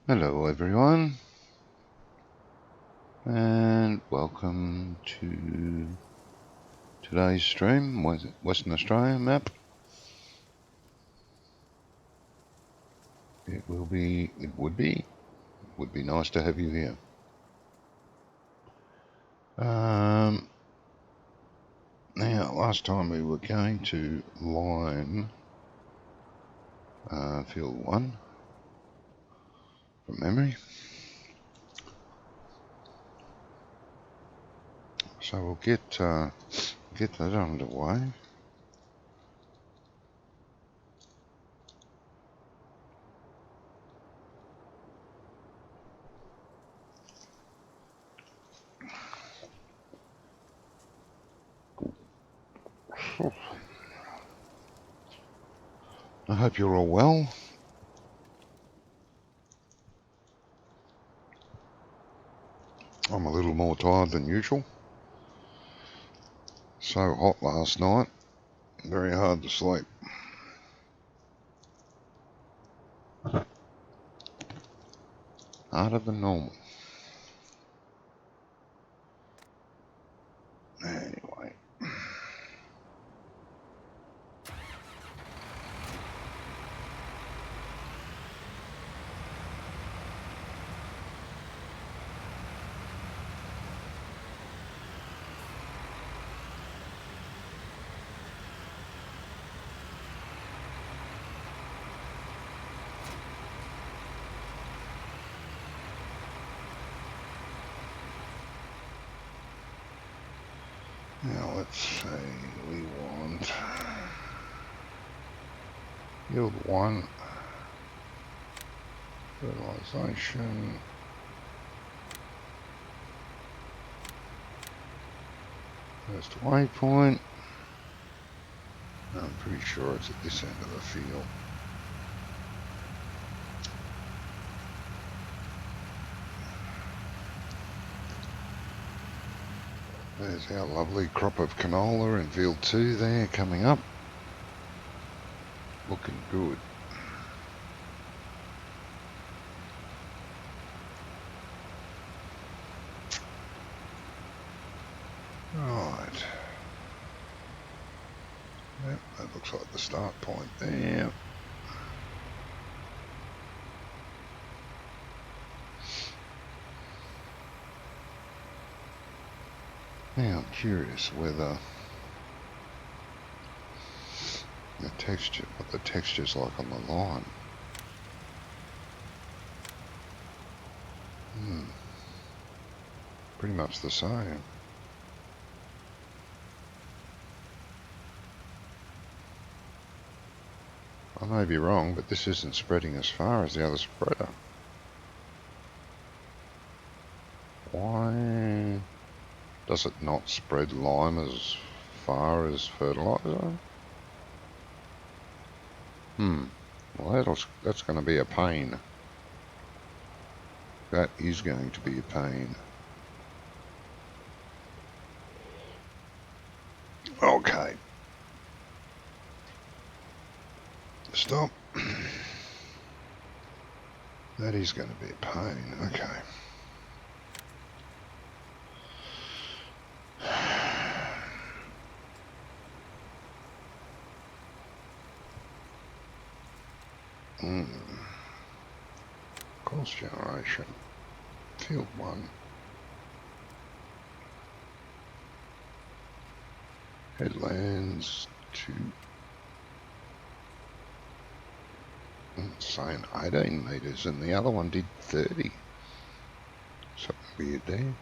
Hello everyone, and welcome to today's stream, Western Australia map. It would be nice to have you here. Now, last time we were going to line field 1 from memory. So we'll get that underway. I hope you're all well. I'm a little more tired than usual. So hot last night, very hard to sleep. Harder than normal. Anyway. Now let's see, we want yield 1, fertilisation, first waypoint. I'm pretty sure it's at this end of the field. There's our lovely crop of canola in field 2 there coming up. Looking good. Right. Yep, that looks like the start point there. Now I'm curious whether what the texture's like on the line. Pretty much the same. I may be wrong, but this isn't spreading as far as the other spreader. Why does it not spread lime as far as fertiliser? Well, that's going to be a pain. That is going to be a pain. Okay. Stop. That is going to be a pain. Okay. Course generation. Field 1. Headlands 2. It's saying 18 metres and the other one did 30. Something weird there.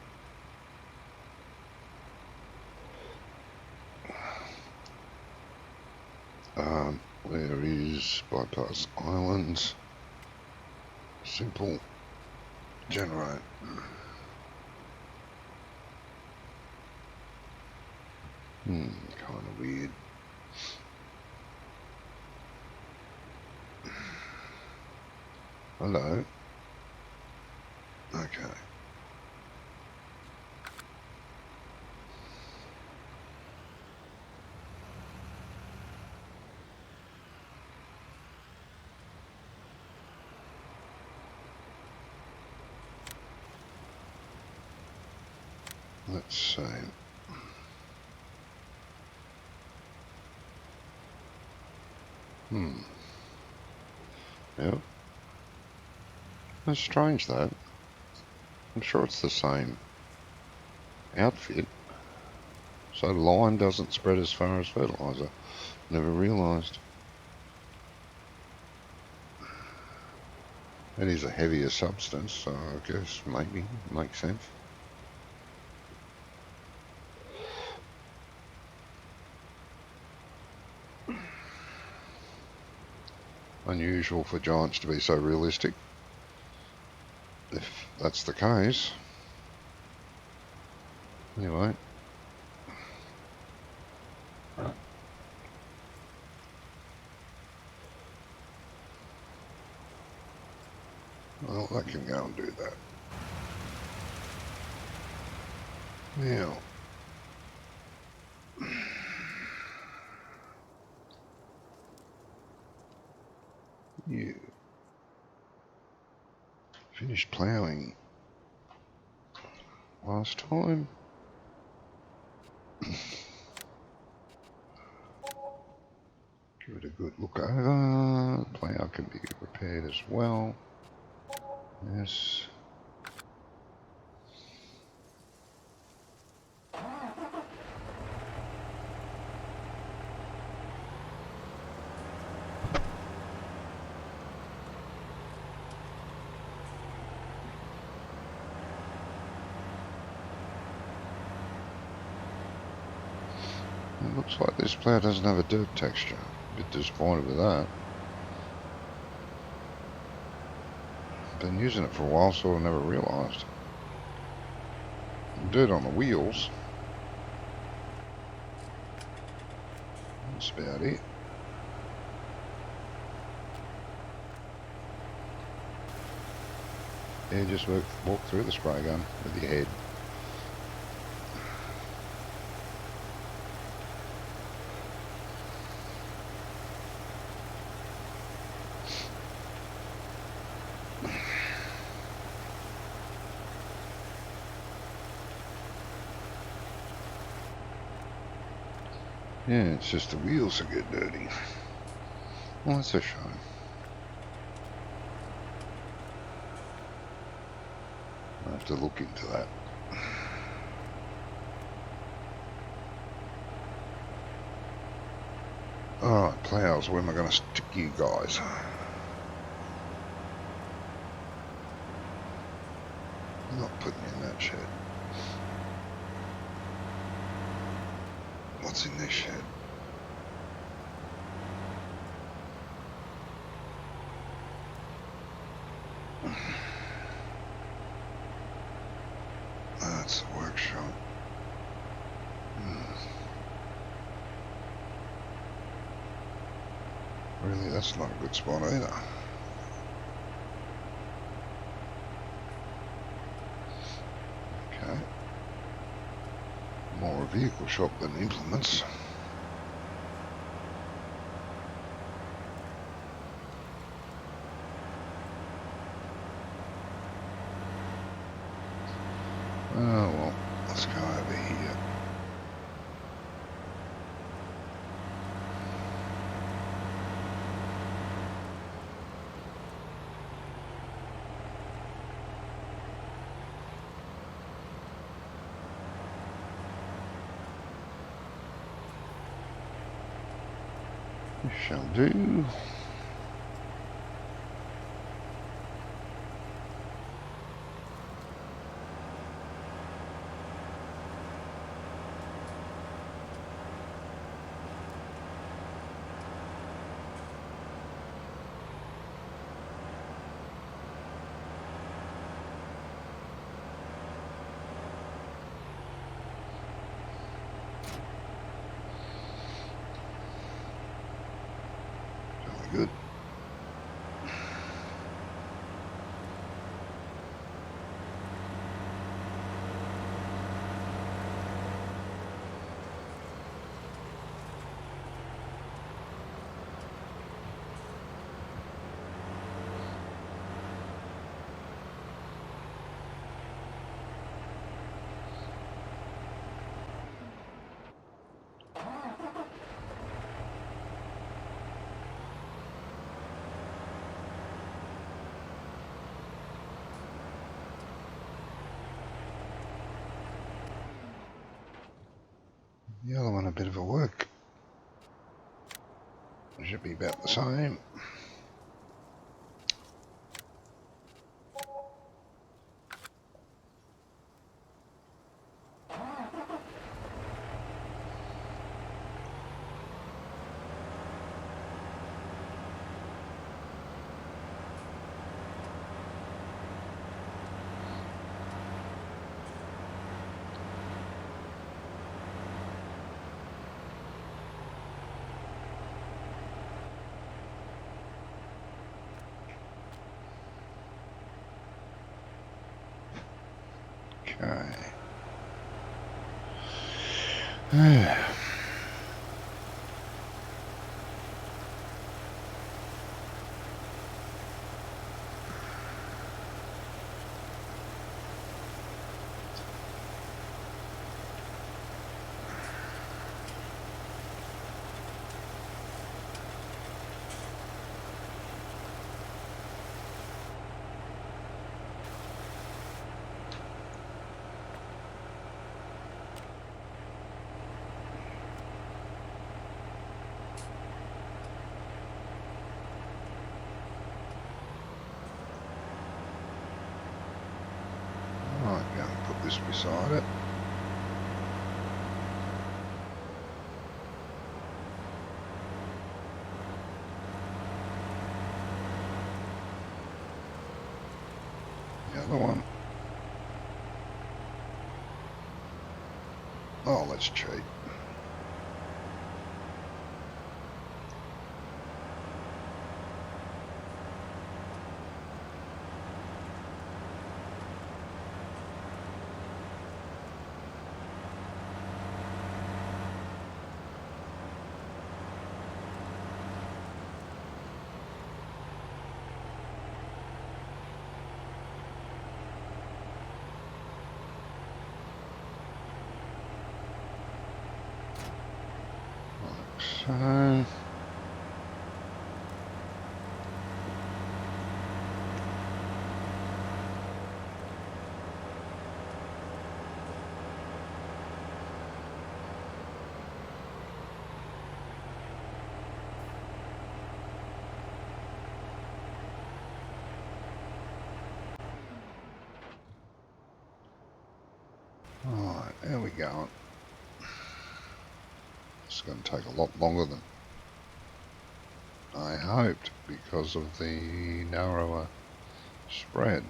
Where is Bypass Islands? Simple generate. Kind of weird. Hello. Okay. Let's see. Yep. That's strange, that. I'm sure it's the same outfit. So line doesn't spread as far as fertiliser. Never realised. It is a heavier substance, so I guess maybe makes sense. Unusual for giants to be so realistic. If that's the case. Anyway. Well, I can go and do that. Now. You finished ploughing last time. Give it a good look over. Plough can be repaired as well. Yes. It looks like this plough doesn't have a dirt texture. A bit disappointed with that. Been using it for a while, so I never realised. Dirt on the wheels. That's about it. Yeah, just walk through the spray gun with your head. Yeah, it's just the wheels that get dirty. Well, that's a shame. I'll have to look into that. Alright, ploughs, where am I going to stick you guys? I'm not putting you in that shed. What's in this shed? That's the workshop. Really, that's not a good spot either. Okay. More a vehicle shop than implements. Oh well, let's go over here. Shall do. Good. The other one a bit of a work. Should be about the same. Okay. Right, go and put this beside it. The other one. Oh, let's cheat. So right, there we go. It's going to take a lot longer than I hoped because of the narrower spread.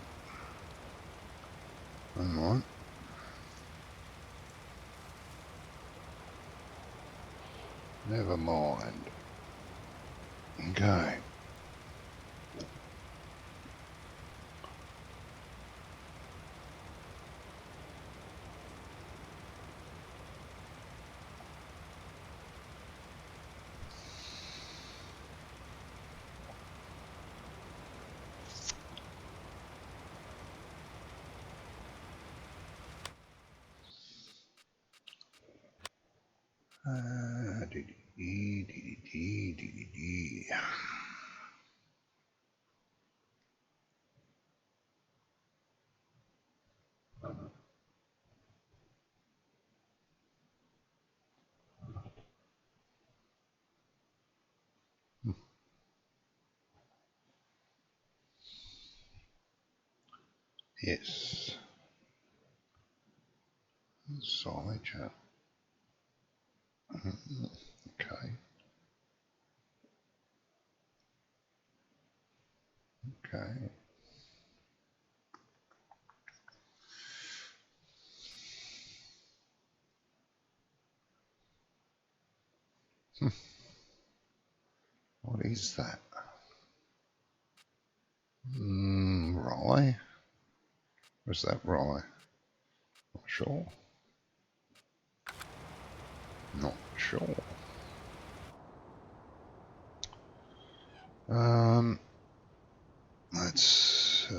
Alright. Never mind. Okay. Yes. Silage. Okay. Okay. What is that? Rye? Was that rye? Not sure. Not sure. Let's see.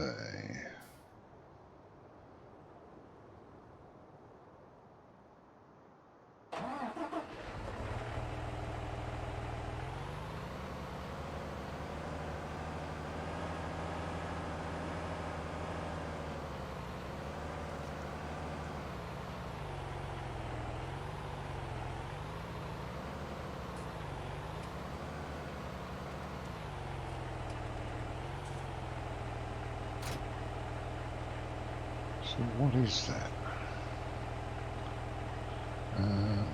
So what is that?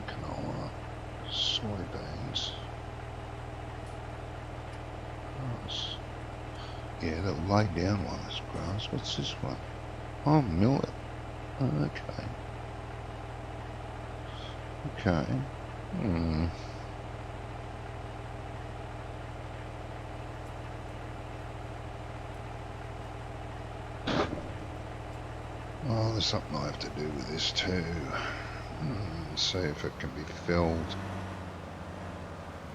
Canola, soybeans, grass. Yeah, they'll lay down one as grass. What's this one? Oh, millet. Okay. Okay. Hmm. Oh, there's something I have to do with this too. See if it can be filled.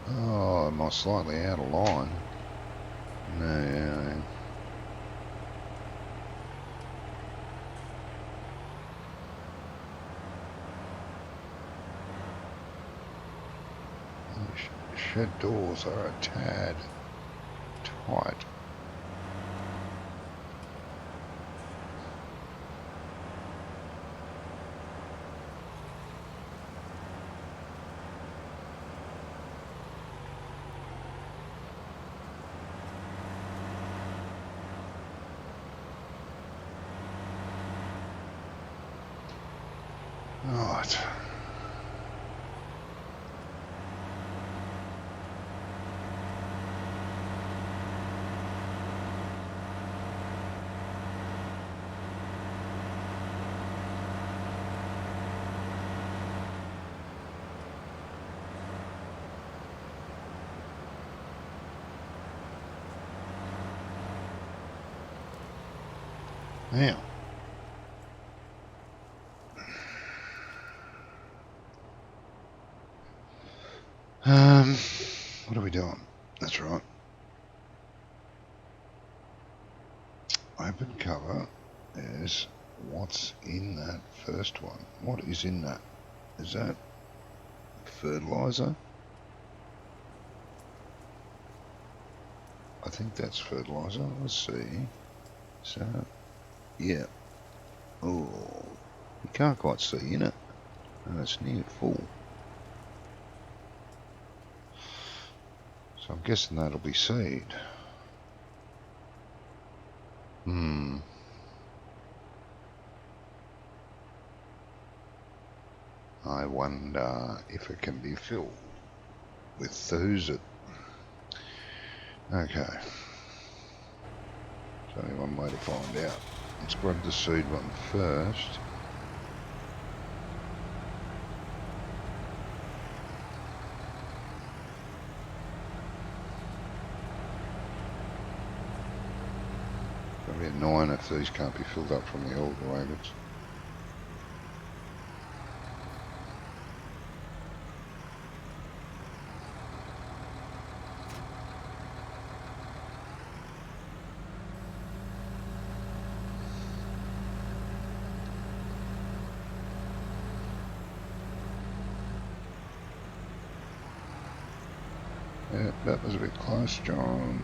Oh, am I slightly out of line? No. Shed doors are a tad tight. Right. Now, what are we doing? That's right. Open cover is what's in that first one. What is in that? Is that fertilizer? I think that's fertilizer. Let's see. So, yeah. Oh, you can't quite see in it. And it's near full. So I'm guessing that'll be seed. I wonder if it can be filled with who's it. Okay. There's only one way to find out. Let's grab the seed one first. It'll be annoying if these can't be filled up from the older wagons. Yeah, that was a bit close, John.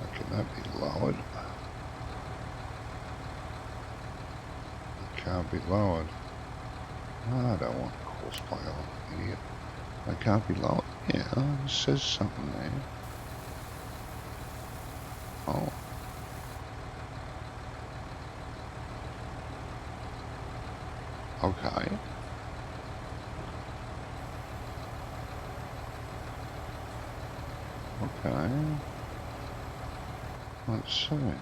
How can that be lowered? It can't be lowered. No, I don't want horseplay on, idiot. They can't be lowered. Yeah, it says something there. Oh. Okay. Okay. Let's see.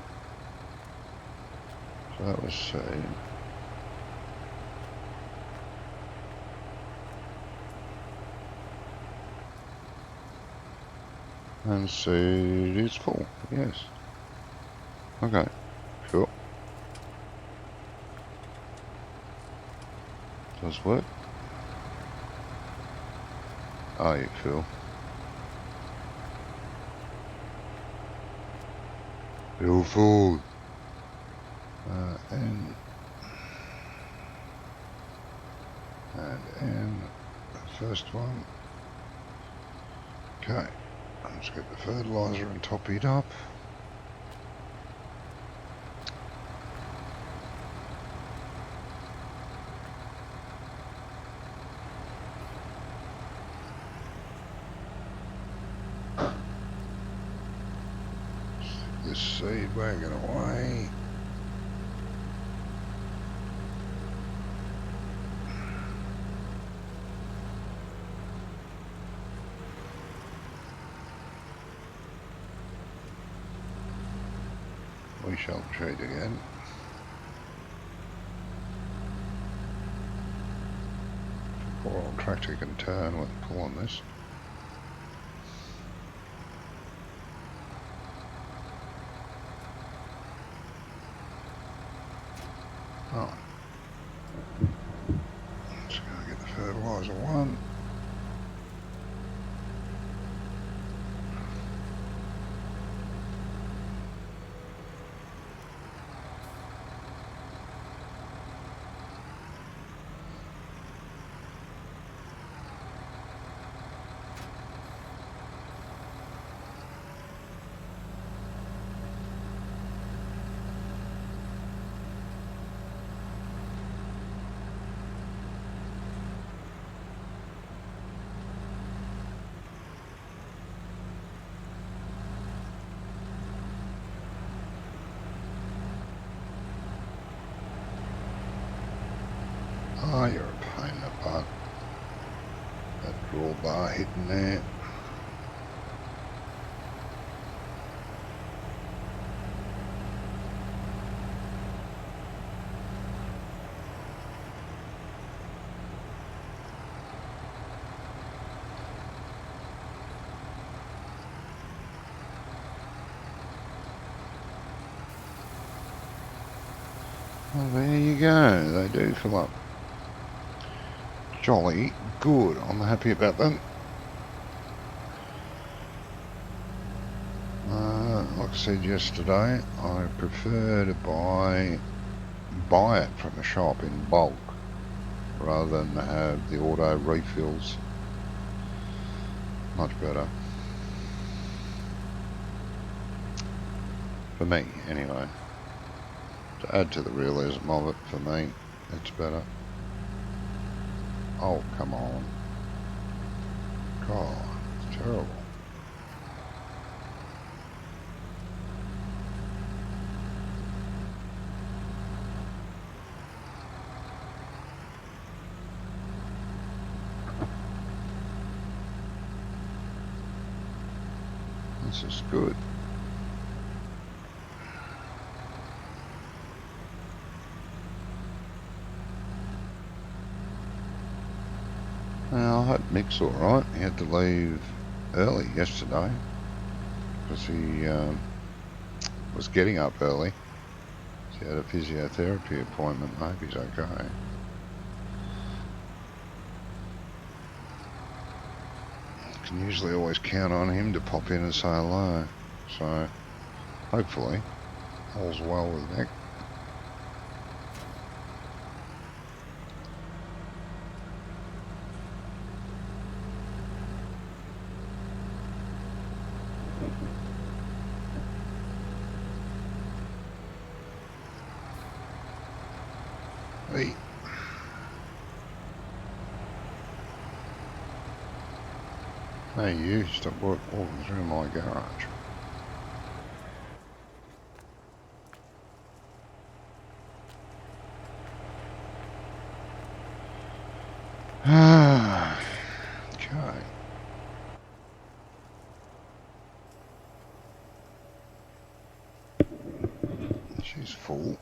So that was seed. And seed is full, yes. Okay, cool. Does work. Oh, you feel. You're full. And the first one. Okay, let's get the fertilizer and top it up. this seed wagon away. We shall trade again. Poor old tractor can turn with pull on this. Oh. Let's go get the fertiliser one. Ah, you're a pain in the butt. That draw bar hitting there. Well, there you go. They do fill up. Jolly good. I'm happy about them. Like I said yesterday, I prefer to buy it from a shop in bulk rather than have the auto refills. Much better. For me, anyway. To add to the realism of it, for me, it's better. Oh, come on. God, it's terrible. This is good. Well, I hope Mick's alright. He had to leave early yesterday because he was getting up early. He had a physiotherapy appointment. I hope he's okay. Can usually always count on him to pop in and say hello. So, hopefully, all's well with Mick. Hey. Hey, you stop walking through my garage. Okay. She's full.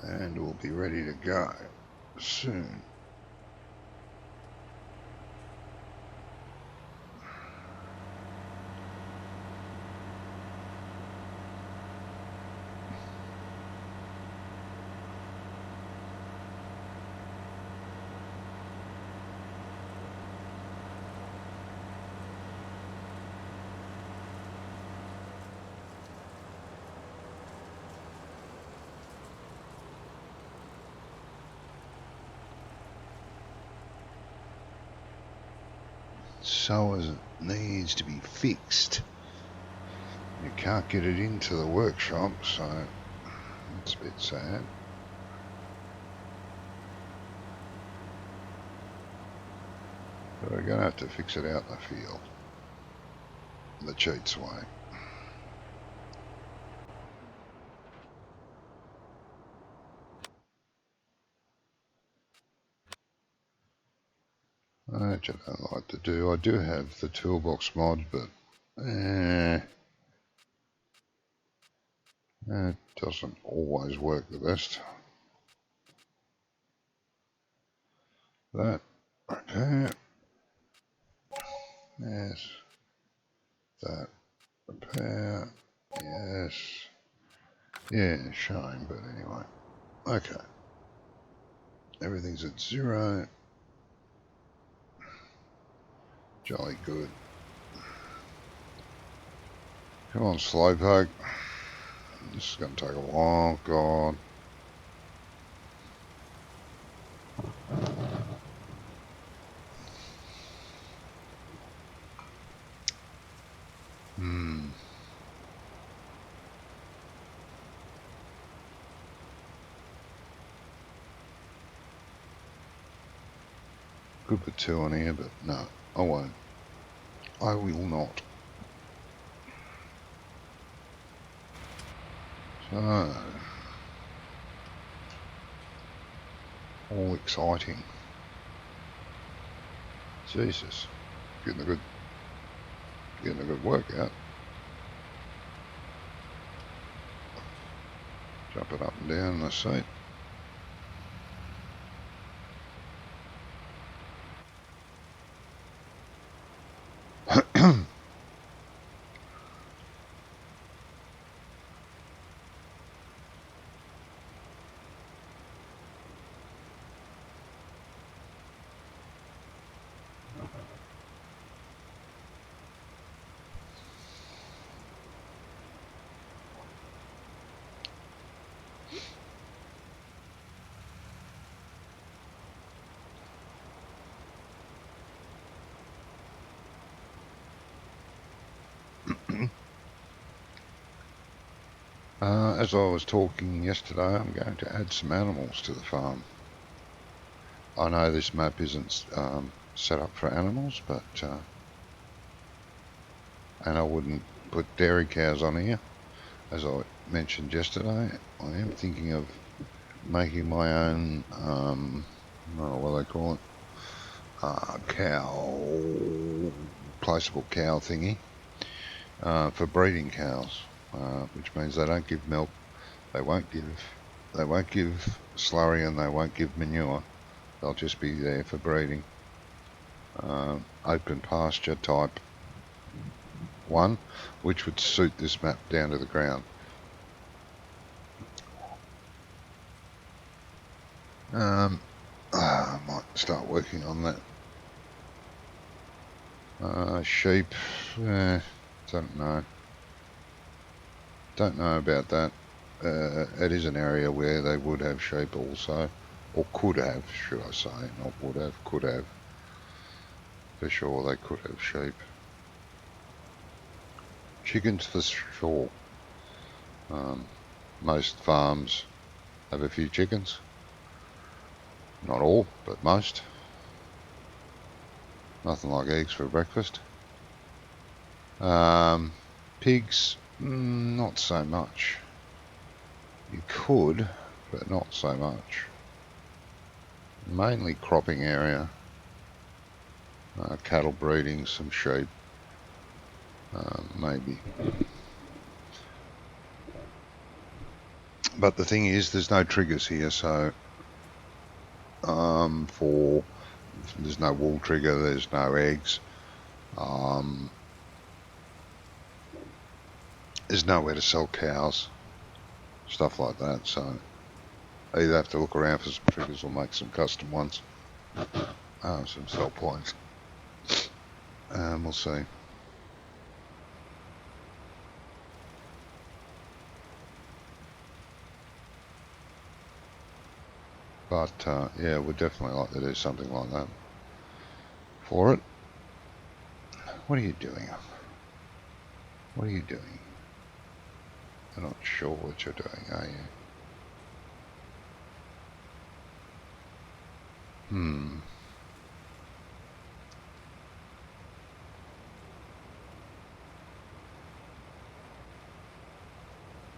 And we'll be ready to go soon. So as it needs to be fixed. You can't get it into the workshop, so it's a bit sad. But we're going to have to fix it out in the field, the cheats way. which I don't like to do. I do have the toolbox mod, but it doesn't always work the best. That, repair, yes, that, repair, yes, yeah, shame, but anyway, okay, everything's at 0, jolly good. Come on, Slowpoke, this is going to take a while, God. Could put 2 on here, but no, I won't. I will not. So, all exciting. Jesus, getting a good workout. Jumping up and down in the seat. As I was talking yesterday, I'm going to add some animals to the farm. I know this map isn't set up for animals, but and I wouldn't put dairy cows on here. As I mentioned yesterday, I am thinking of making my own, I don't know what they call it, cow, placeable cow thingy, for breeding cows, which means they don't give milk, they won't give slurry, and they won't give manure. They'll just be there for breeding. Open pasture type one, which would suit this map down to the ground. I might start working on that. Sheep, don't know about that. It is an area where they would have sheep also, or could have, should I say, not would have, could have. For sure they could have sheep. Chickens for sure. Most farms have a few chickens. Not all, but most. Nothing like eggs for breakfast. Pigs, not so much. You could, but not so much. Mainly cropping area. Cattle breeding, some sheep, maybe. But the thing is, there's no triggers here, so there's no wool trigger, there's no eggs. There's nowhere to sell cows, stuff like that, so I either have to look around for some triggers or make some custom ones, some sell points. We'll see. But yeah, we'd definitely like to do something like that for it. What are you doing? What are you doing? You're not sure what you're doing, are you?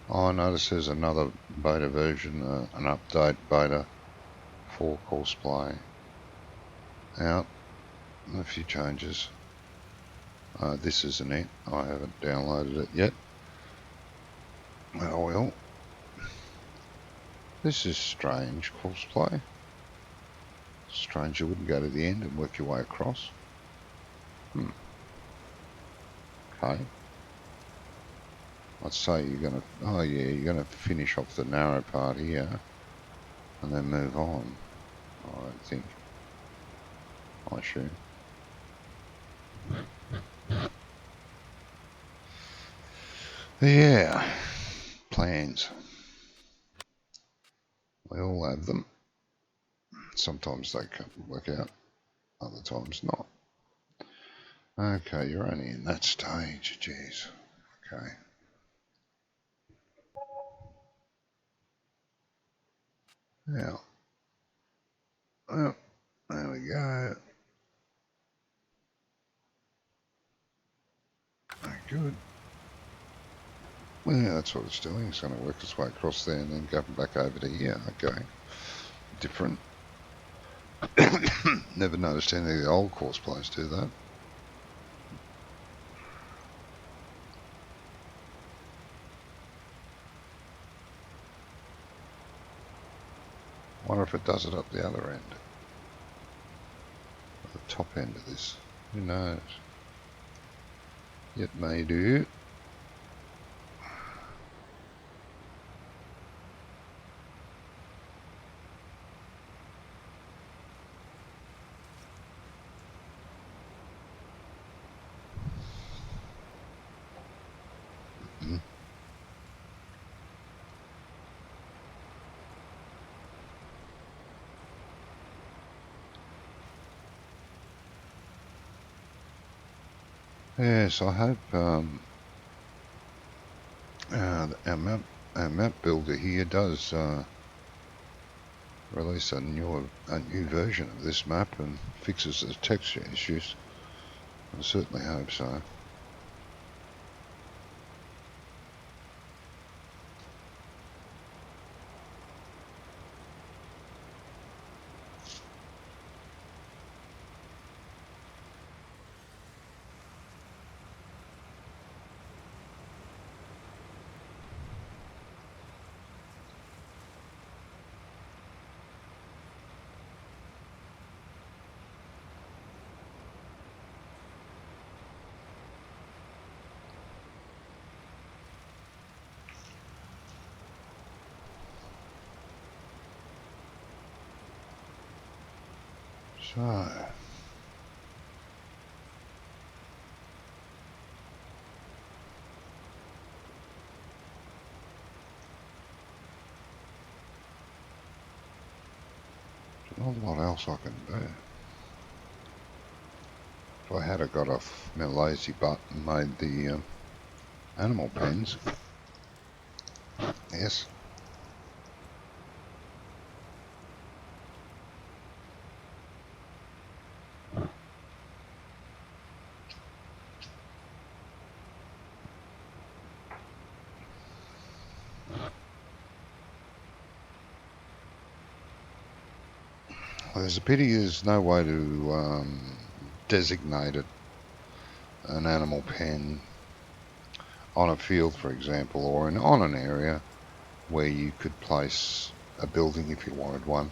Oh, I notice there's another beta version, an update beta for courseplay out. A few changes. This isn't it. I haven't downloaded it yet. Oh well. This is strange courseplay. Strange you wouldn't go to the end and work your way across. Okay. I'd say you're gonna, oh yeah, you're gonna finish off the narrow part here and then move on. I think. I assume. Yeah. Plans. We all have them. Sometimes they can work out, other times not. Okay, you're only in that stage, jeez. Okay. Now, well, there we go. Very good. Well, yeah, that's what it's doing. It's going to work its way across there and then go back over to here. Okay. Different. Never noticed any of the old course plays do that. Wonder if it does it up the other end. At the top end of this. Who knows? It may do. Yes, I hope our map builder here does release a new version of this map and fixes the texture issues. I certainly hope so. So, not a lot else I can do. If I had got off my lazy butt and made the animal pens, yes. Well, there's a pity there's no way to designate an animal pen on a field, for example, or on an area where you could place a building if you wanted one,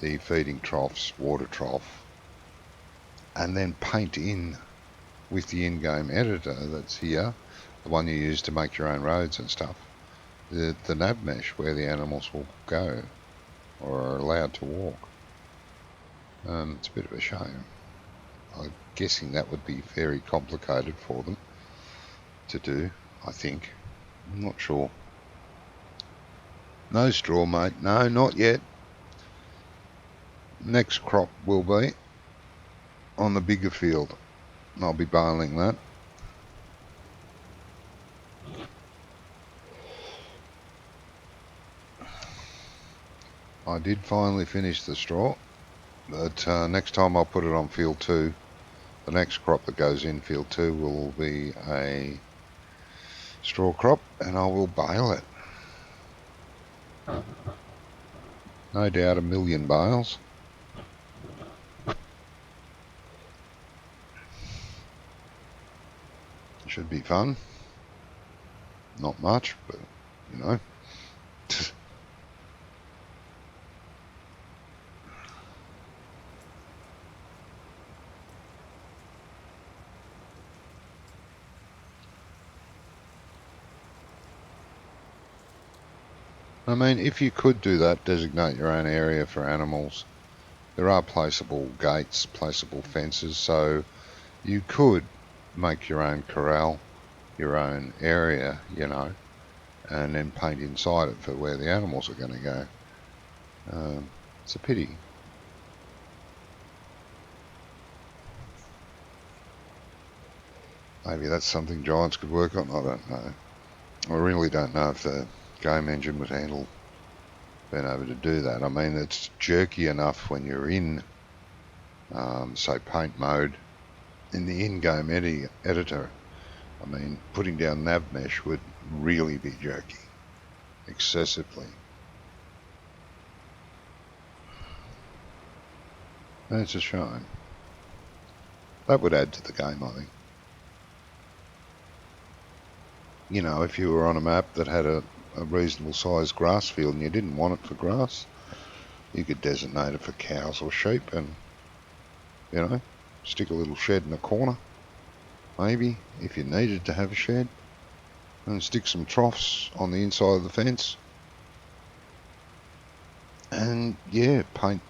the feeding troughs, water trough, and then paint in with the in-game editor that's here, the one you use to make your own roads and stuff, the nav mesh where the animals will go or are allowed to walk. It's a bit of a shame. I'm guessing that would be very complicated for them to do, I think. I'm not sure. No straw, mate. No, not yet. Next crop will be on the bigger field. I'll be baling that. I did finally finish the straw, but next time I'll put it on field 2. The next crop that goes in field 2 will be a straw crop, and I will bale it. No doubt 1,000,000 bales. Should be fun. Not much, but you know. I mean, if you could do that, designate your own area for animals. There are placeable gates, placeable fences, so you could make your own corral, your own area, you know, and then paint inside it for where the animals are going to go. It's a pity. Maybe that's something Giants could work on, I don't know. I really don't know if the game engine would handle being able to do that. I mean, it's jerky enough when you're in, say, paint mode in the in-game editor. I mean, putting down nav mesh would really be jerky, excessively. That's a shame. That would add to the game, I think. You know, if you were on a map that had a reasonable sized grass field and you didn't want it for grass, you could designate it for cows or sheep and, you know, stick a little shed in a corner, maybe, if you needed to have a shed, and stick some troughs on the inside of the fence. And yeah, paint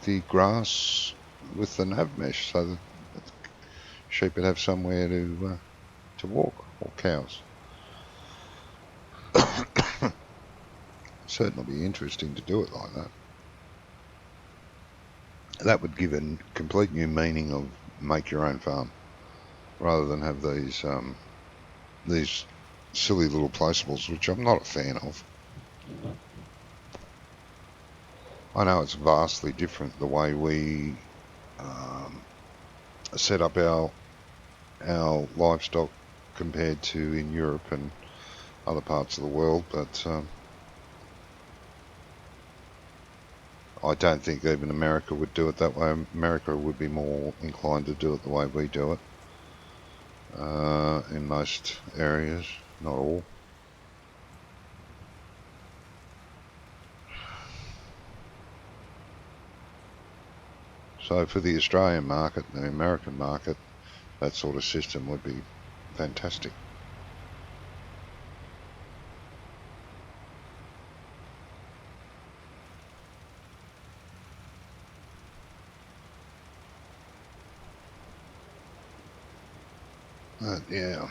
the grass with the nav mesh so that sheep would have somewhere to walk, or cows. Certainly be interesting to do it like that. That would give a complete new meaning of make your own farm, rather than have these silly little placeables, which I'm not a fan of. I know it's vastly different the way we set up our livestock compared to in Europe and other parts of the world, but I don't think even America would do it that way. America would be more inclined to do it the way we do it in most areas, not all. So for the Australian market and the American market, that sort of system would be fantastic. Yeah.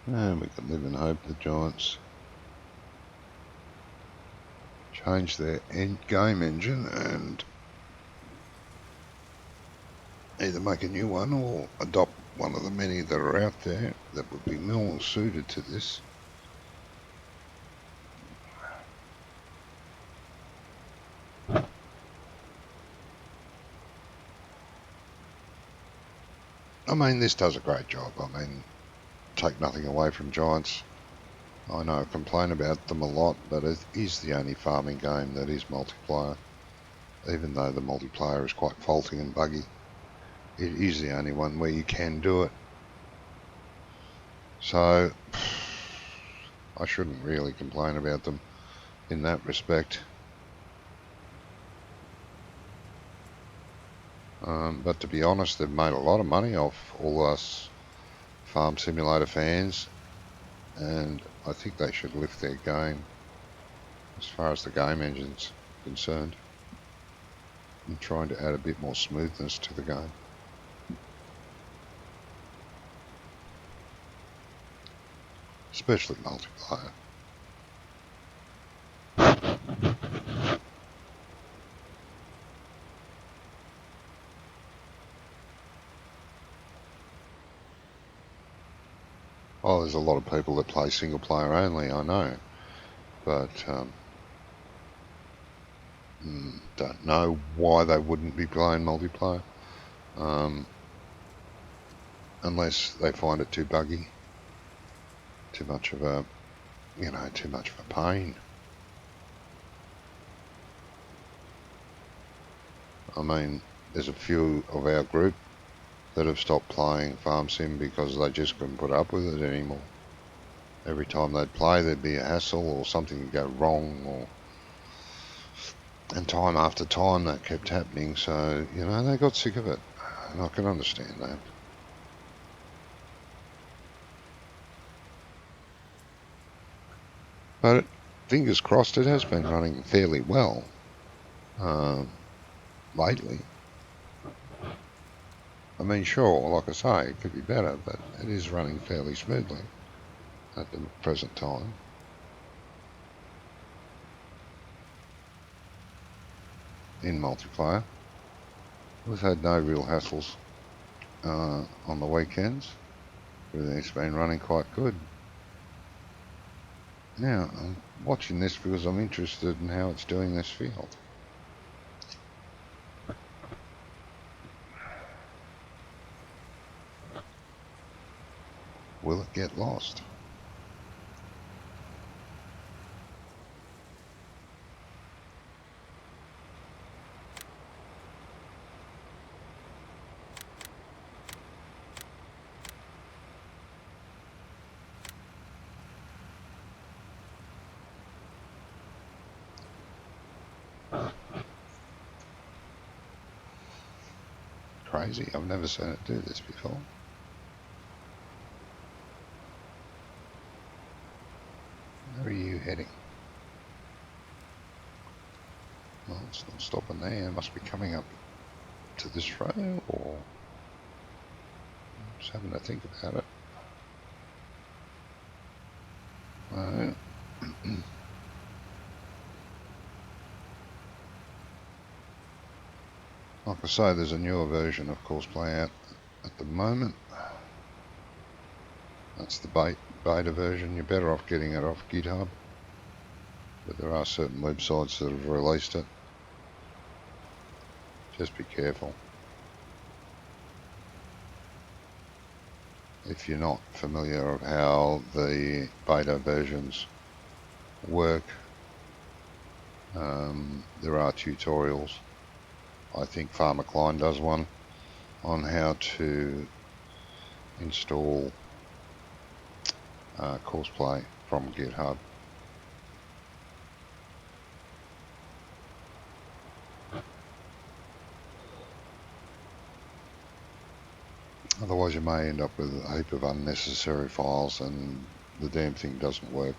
And we can live in hope the Giants change their game engine and either make a new one or adopt one of the many that are out there that would be more suited to this. I mean, this does a great job. I mean, take nothing away from Giants. I know I complain about them a lot, but it is the only farming game that is multiplayer. Even though the multiplayer is quite faulty and buggy, it is the only one where you can do it. So I shouldn't really complain about them in that respect. But to be honest, they've made a lot of money off all us farm simulator fans, and I think they should lift their game as far as the game engine's concerned and trying to add a bit more smoothness to the game. Especially multiplayer. Oh, there's a lot of people that play single player only, I know. But don't know why they wouldn't be playing multiplayer. Unless they find it too buggy. Too much of a, too much of a pain. I mean, there's a few of our group that have stopped playing Farm Sim because they just couldn't put up with it anymore. Every time they'd play, there'd be a hassle or something would go wrong, and time after time that kept happening. So, they got sick of it, and I can understand that. But fingers crossed, it has been running fairly well lately. I mean, sure, like I say, it could be better, but it is running fairly smoothly at the present time. In multiplayer, we've had no real hassles on the weekends. Everything's been running quite good. Now, I'm watching this because I'm interested in how it's doing this field. Will it get lost? Crazy, I've never seen it do this before. Where are you heading? Well, it's not stopping there. It must be coming up to this row, or just having to think about it. No. Like I say, there's a newer version of Courseplay out at the moment. That's the beta version. You're better off getting it off GitHub, but there are certain websites that have released it. Just be careful. If you're not familiar of how the beta versions work, there are tutorials. I think Farmer Klien does one on how to install Courseplay from GitHub. Otherwise you may end up with a heap of unnecessary files and the damn thing doesn't work.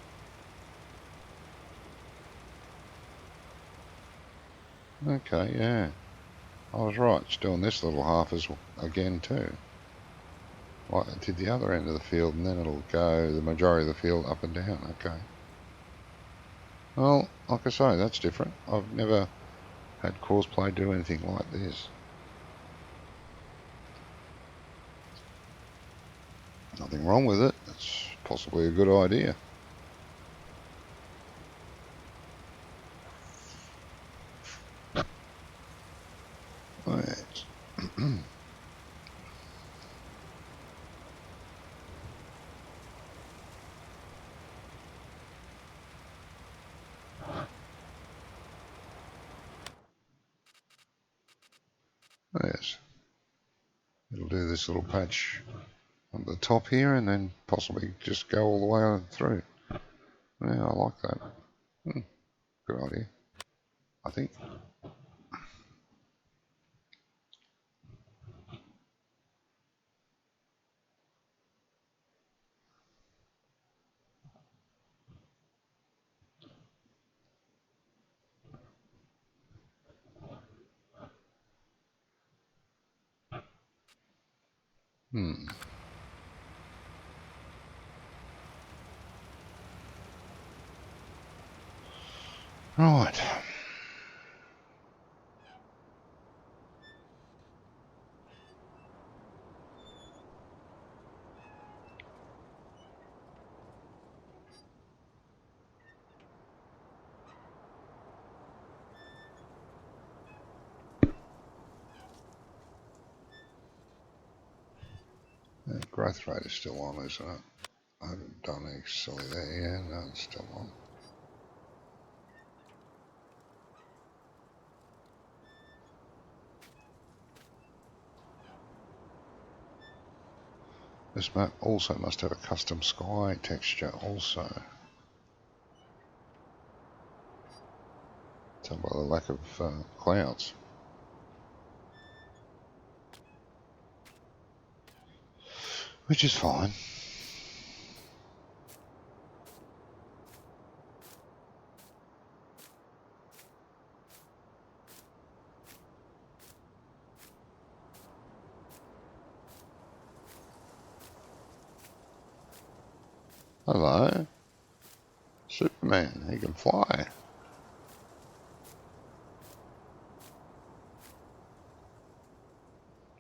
Okay, yeah. I was right. It's doing this little half as again too. Like it did the other end of the field, and then it'll go the majority of the field up and down. Okay. Well, like I say, that's different. I've never had Courseplay do anything like this. Nothing wrong with it. It's possibly a good idea. Right. Yes. It'll do this little patch on the top here and then possibly just go all the way on through. Yeah, I like that. Good idea, I think. Right. Growth rate is still on, isn't it? I haven't done any silly there. Yeah, no, it's still on. This map also must have a custom sky texture also. Tell by the lack of clouds. Which is fine. Hello. Superman, he can fly.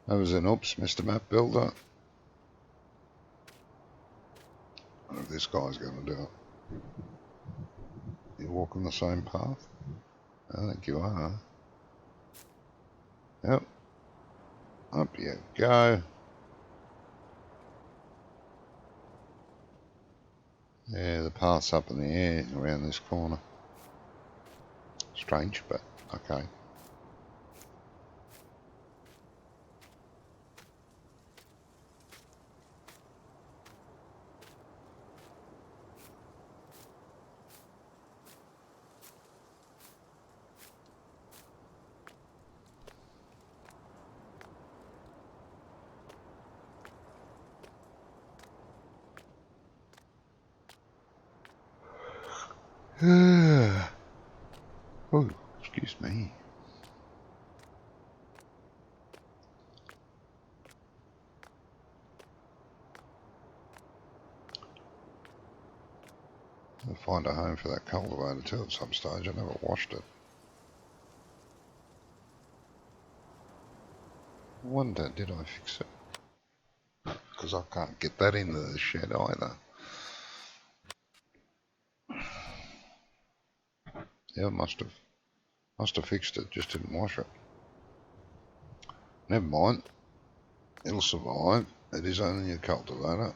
That was an oops, Mr. Map Builder. I wonder if this guy's going to do it. You walking the same path? I think you are. Yep. Up you go. Yeah, the path's up in the air around this corner. Strange, but okay. Oh, excuse me. I'll find a home for that cultivator too at some stage. I never washed it. I wonder, did I fix it? Because I can't get that into the shed either. Yeah, must have fixed it, just didn't wash it. Never mind. It'll survive. It is only a cultivator.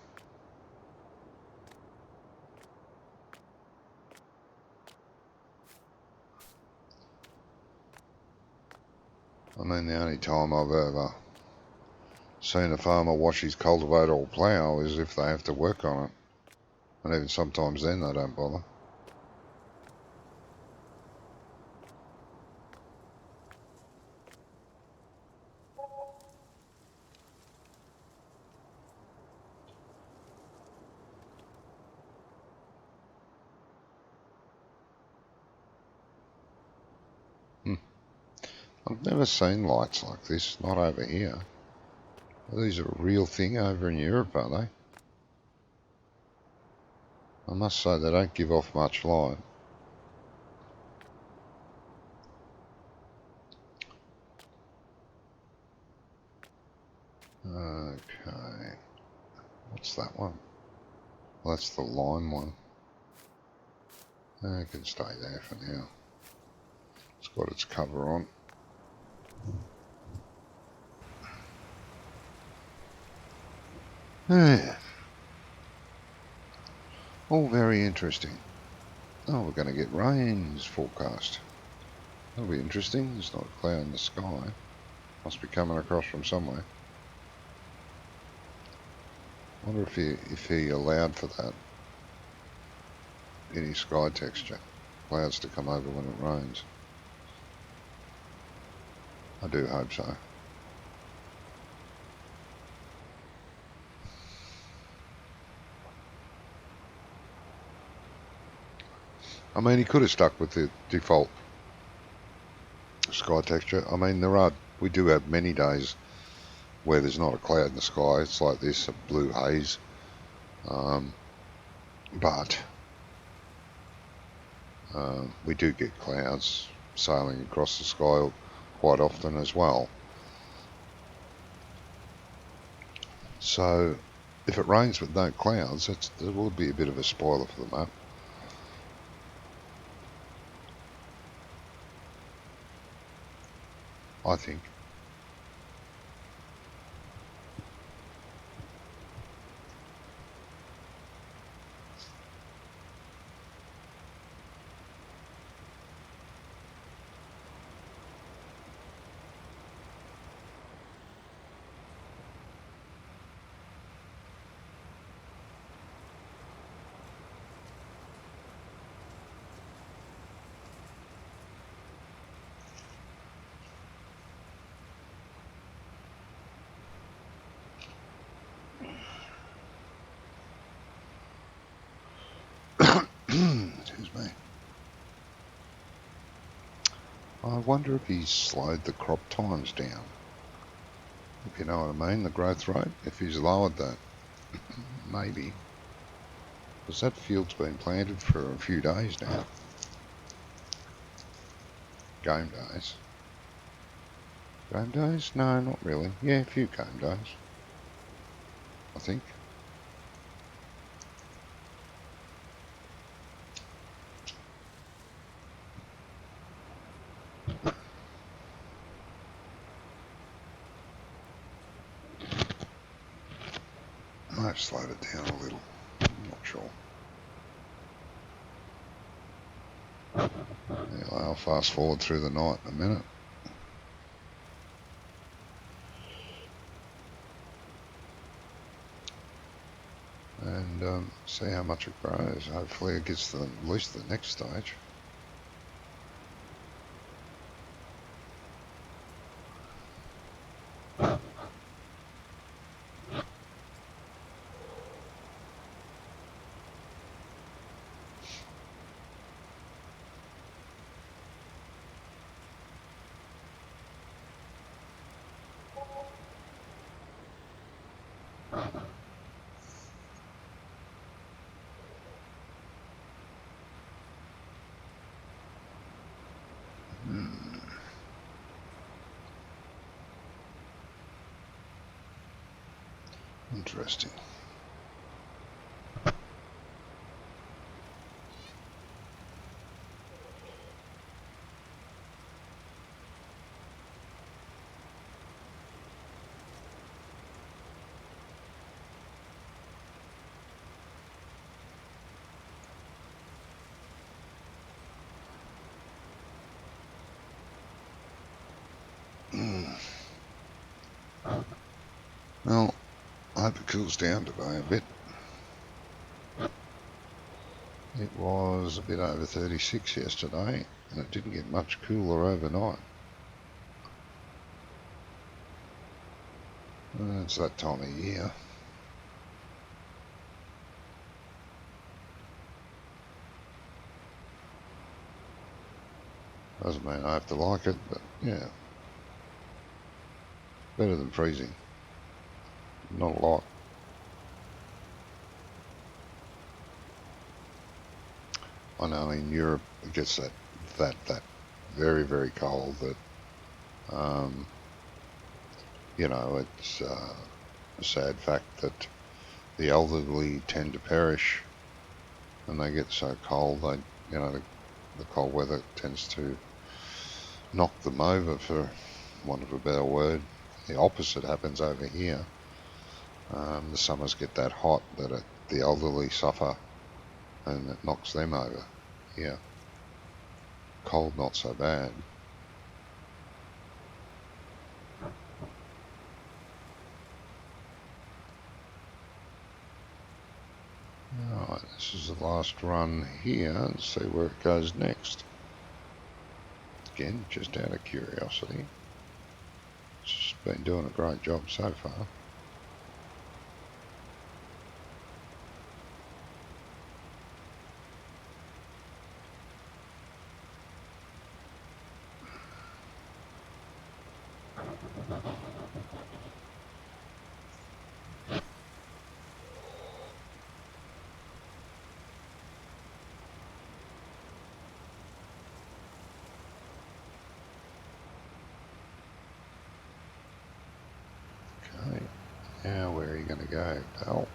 I mean, the only time I've ever seen a farmer wash his cultivator or plough is if they have to work on it. And even sometimes then they don't bother. I've never seen lights like this, not over here. These are a real thing over in Europe, are they? I must say they don't give off much light. Okay. What's that one? Well, that's the line one. It can stay there for now. It's got its cover on. Yeah. All very interesting. Oh, we're going to get rains forecast. That'll be interesting. There's not a cloud in the sky. Must be coming across from somewhere. Wonder if he allowed for that in his sky texture. Clouds to come over when it rains. I do hope so. I mean, he could have stuck with the default sky texture. I mean, we do have many days where there's not a cloud in the sky. It's like this, a blue haze. But we do get clouds sailing across the sky quite often as well. So if it rains with no clouds, it will be a bit of a spoiler for the map. I think. I wonder if he's slowed the crop times down. If you know what I mean, the growth rate. If he's lowered that, maybe. Because that field's been planted for a few days now. Game days. Game days? No, not really. Yeah, a few game days. I think. I might have slowed it down a little. I'm not sure. Yeah, I'll fast forward through the night in a minute. And see how much it grows. Hopefully it gets to at least the next stage. Interesting. Well, I hope it cools down today a bit. It was a bit over 36 yesterday, and it didn't get much cooler overnight. It's that time of year. Doesn't mean I have to like it, but yeah. Better than freezing. Not a lot. I know in Europe it gets that very, very cold that, you know, it's a sad fact that the elderly tend to perish when they get so cold. They, you know, the cold weather tends to knock them over, for want of a better word. The opposite happens over here. The summers get that hot that the elderly suffer and it knocks them over. Yeah. Cold, not so bad. Alright, this is the last run here. Let's see where it goes next. Again, just out of curiosity. It's just been doing a great job so far. Okay, now where are you going to go, pal?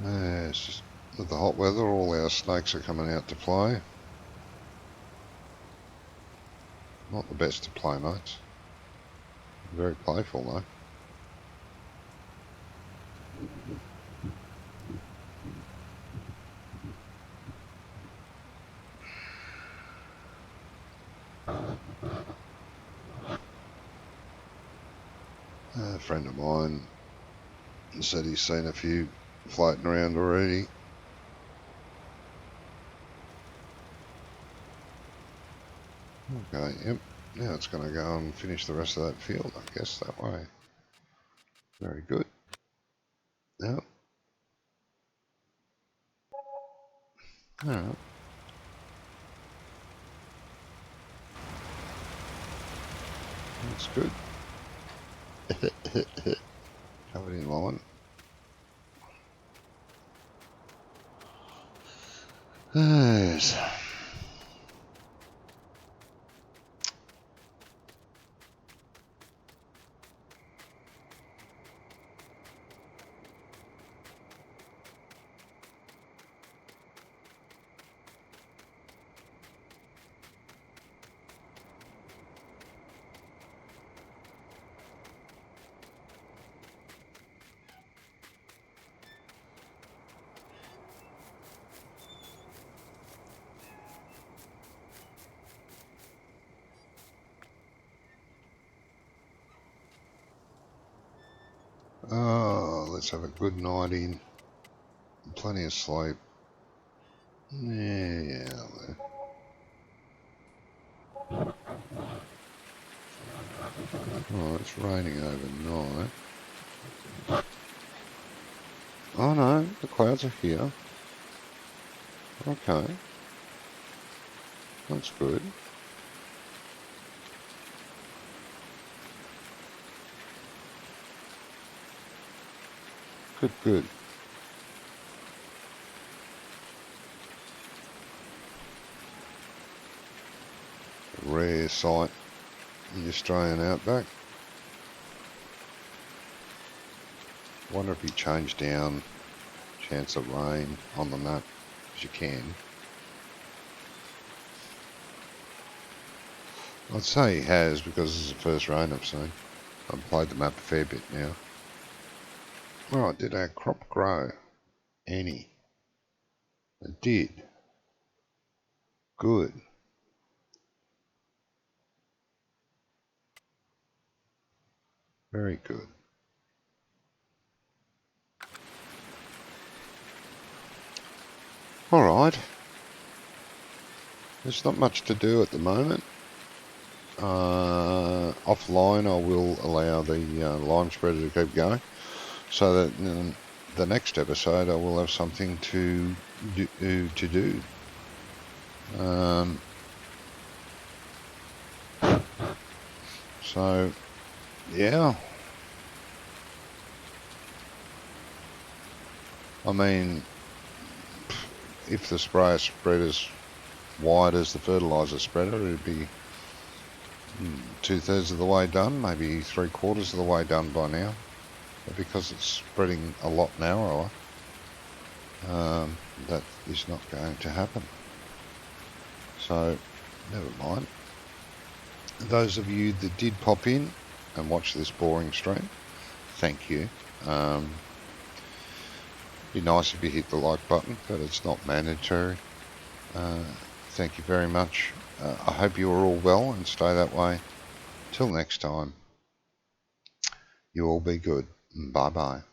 It's just with the hot weather, all our snakes are coming out to play. Not the best of playmates. Very playful though. A friend of mine and said he's seen a few floating around already. Okay, yep. Now it's going to go and finish the rest of that field, I guess, that way. Very good. Yep. Alright. That's good. Covered in line. Yes. Oh, let's have a good night in. Plenty of sleep. Yeah. Oh, it's raining overnight. Oh no, the clouds are here. Okay. That's good. Good, good. A rare sight in the Australian outback. Wonder if you change down chance of rain on the map, as you can. I'd say he has, because this is the first rain I've seen. I've played the map a fair bit now. Right, did our crop grow any? It did. Good. Very good. Alright. There's not much to do at the moment. Offline I will allow the line spreader to keep going, so that in the next episode I will have something to do. So yeah, I mean, if the sprayer spread as wide as the fertiliser spreader, it'd be 2/3 of the way done, maybe 3/4 of the way done by now. But because it's spreading a lot narrower, that is not going to happen. So, never mind. Those of you that did pop in and watch this boring stream, thank you. Be nice if you hit the like button, but it's not mandatory. Thank you very much. I hope you are all well and stay that way. Till next time, you all be good. Bye bye.